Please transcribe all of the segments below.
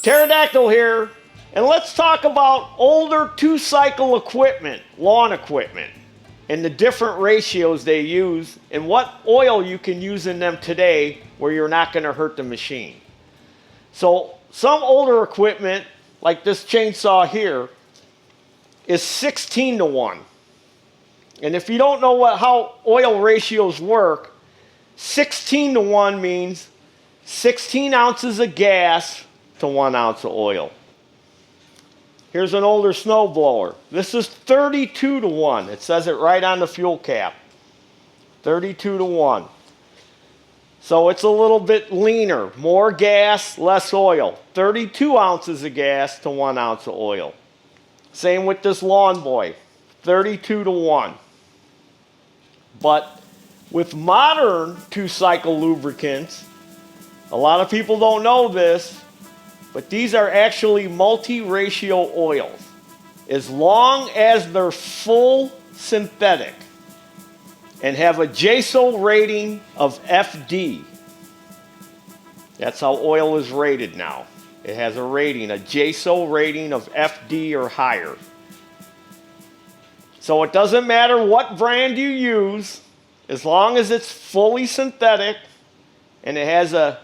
Pterodactyl here, and let's talk about older two-cycle equipment, lawn equipment, and the different ratios they use and what oil you can use in them today where you're not going to hurt the machine. So some older equipment, like this chainsaw here, is 16 to 1. And if you don't know how oil ratios work, 16 to 1 means 16 ounces of gas to 1 ounce of oil. Here's an older snow blower. This is 32 to 1. It says it right on the fuel cap. 32 to 1. So it's a little bit leaner. More gas, less oil. 32 ounces of gas to 1 ounce of oil. Same with this lawn boy. 32 to 1. But with modern two-cycle lubricants, a lot of people don't know this, but these are actually multi-ratio oils. As long as they're full synthetic and have a JSO rating of FD. That's how oil is rated now. It has a rating, a JSO rating of FD or higher. So it doesn't matter what brand you use, as long as it's fully synthetic and it has a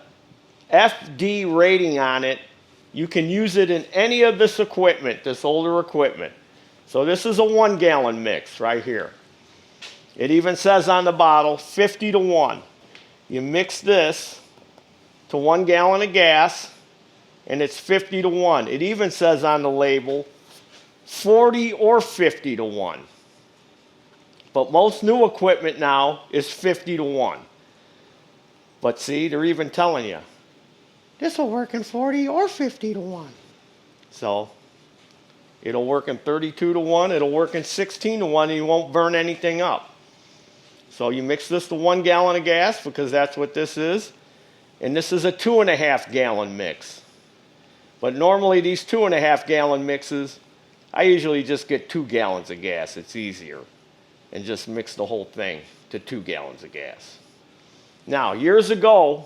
FD rating on it, you can use it in any of this equipment, this older equipment. So this is a 1 gallon mix right here. It even says on the bottle 50 to 1. You mix this to 1 gallon of gas and it's 50 to 1. It even says on the label 40 or 50 to 1. But most new equipment now is 50 to 1. But see, they're even telling you, this will work in 40 or 50 to 1. So it'll work in 32 to 1, it'll work in 16 to 1, and you won't burn anything up. So you mix this to 1 gallon of gas, because that's what this is. And this is a 2.5 gallon mix. But normally these 2.5 gallon mixes, I usually just get 2 gallons of gas. It's easier. And just mix the whole thing to 2 gallons of gas. Now, years ago,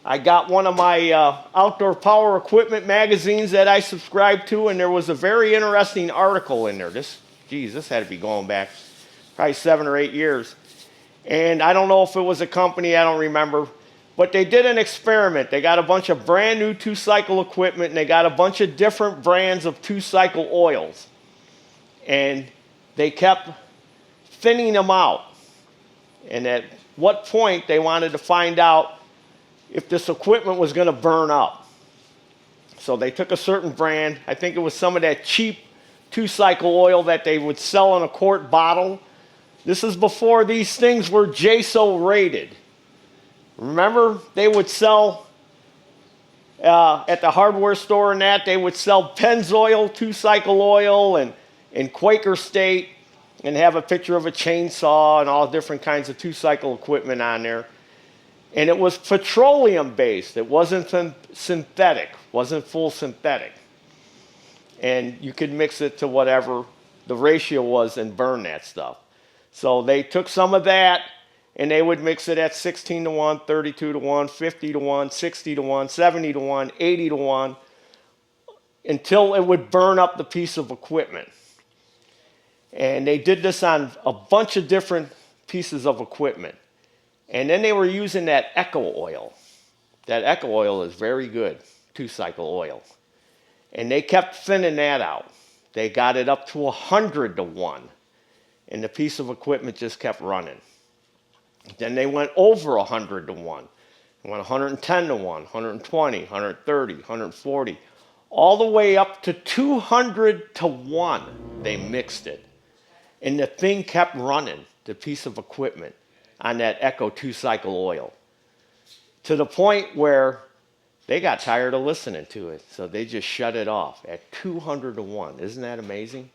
I got one of my outdoor power equipment magazines that I subscribed to, and there was a very interesting article in there. This had to be going back probably 7 or 8 years. And I don't know if it was a company, I don't remember, but they did an experiment. They got a bunch of brand new two-cycle equipment, and they got a bunch of different brands of two-cycle oils. And they kept thinning them out. And at what point they wanted to find out if this equipment was going to burn up. So they took a certain brand, I think it was some of that cheap two-cycle oil that they would sell in a quart bottle. This is before these things were JSO rated. Remember, they would sell at the hardware store and that, they would sell Pennzoil two-cycle oil and Quaker State and have a picture of a chainsaw and all different kinds of two-cycle equipment on there. And it was petroleum-based. It wasn't synthetic, wasn't full synthetic. And you could mix it to whatever the ratio was and burn that stuff. So they took some of that, and they would mix it at 16 to 1, 32 to 1, 50 to 1, 60 to 1, 70 to 1, 80 to 1, until it would burn up the piece of equipment. And they did this on a bunch of different pieces of equipment. And then they were using that Echo oil. That Echo oil is very good, two-cycle oil. And they kept thinning that out. They got it up to 100 to 1. And the piece of equipment just kept running. Then they went over 100 to 1. They went 110 to 1, 120, 130, 140. All the way up to 200 to 1, they mixed it. And the thing kept running, the piece of equipment, on that Echo two-cycle oil, to the point where they got tired of listening to it, so they just shut it off at 200 to 1. Isn't that amazing?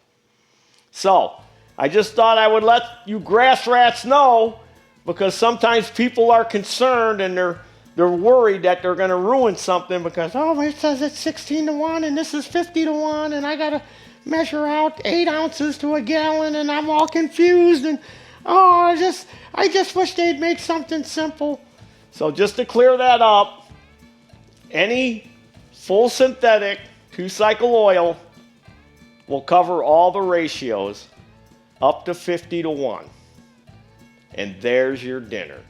So I just thought I would let you grass rats know, because sometimes people are concerned and they're worried that they're going to ruin something because, oh, it says it's 16 to 1 and this is 50 to 1 and I got to measure out 8 ounces to a gallon and I'm all confused and I just wish they'd make something simple. So just to clear that up, any Full synthetic 2-cycle oil will cover all the ratios up to 50 to 1. And there's your dinner.